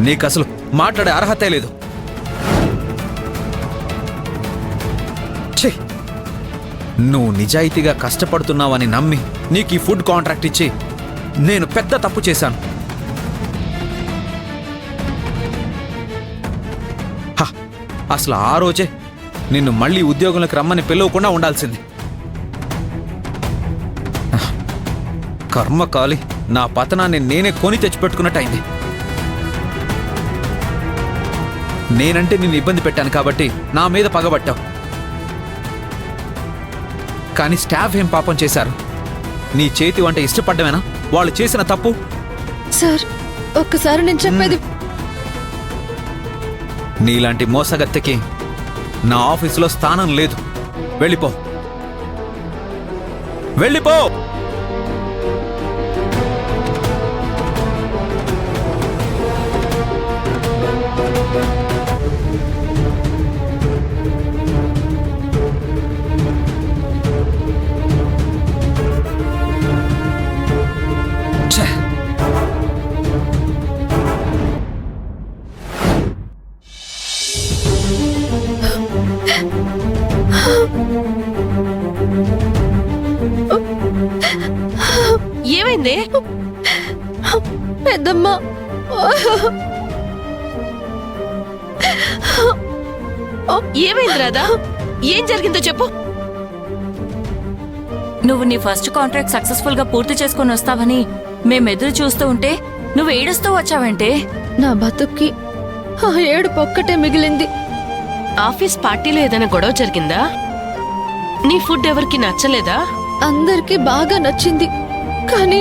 నీకసలు మాట్లాడే అర్హతే లేదు. ఛీ, నువ్వు నిజాయితీగా కష్టపడుతున్నావని నమ్మి నీకు ఈ ఫుడ్ కాంట్రాక్ట్ ఇచ్చి నేను పెద్ద తప్పు చేశాను. అసలు ఆ రోజే నిన్ను మళ్ళీ ఉద్యోగంలోకి రమ్మని పిలవకుండా ఉండాల్సింది. కర్మకాలి, నా పతనాన్ని నేనే కొని తెచ్చిపెట్టుకున్నట్టయింది. నేనంటే నిన్ను ఇబ్బంది పెట్టాను కాబట్టి నా మీద పగబట్టావు. కానీ స్టాఫ్ ఏం పాపం చేశారు? నీ చేతి వంట ఇష్టపడ్డమేనా వాళ్ళు చేసిన తప్పు? సార్, ఒక్కసారి నేను చెప్పేది. నీలాంటి మోసగత్తెకి నా ఆఫీసులో స్థానం లేదు. వెళ్ళిపో, వెళ్ళిపో. ఏమైంది పెద్దమ్మ? ఏమైంది రాధా? ఏం జరిగిందో చెప్పు. నువ్వు నీ ఫస్ట్ కాంట్రాక్ట్ సక్సెస్ఫుల్ గా పూర్తి చేసుకుని వస్తావని మేమెదురు చూస్తూ ఉంటే నువ్వు ఏడుస్తూ వచ్చావంటే? నా బతుక్కి ఆ ఏడుపు ఒక్కటే మిగిలింది. ఆఫీస్ పార్టీలో ఏదైనా గొడవ జరిగిందా? నీ ఫుడ్ ఎవరికి నచ్చలేదా? అందరికీ బాగా నచ్చింది, కానీ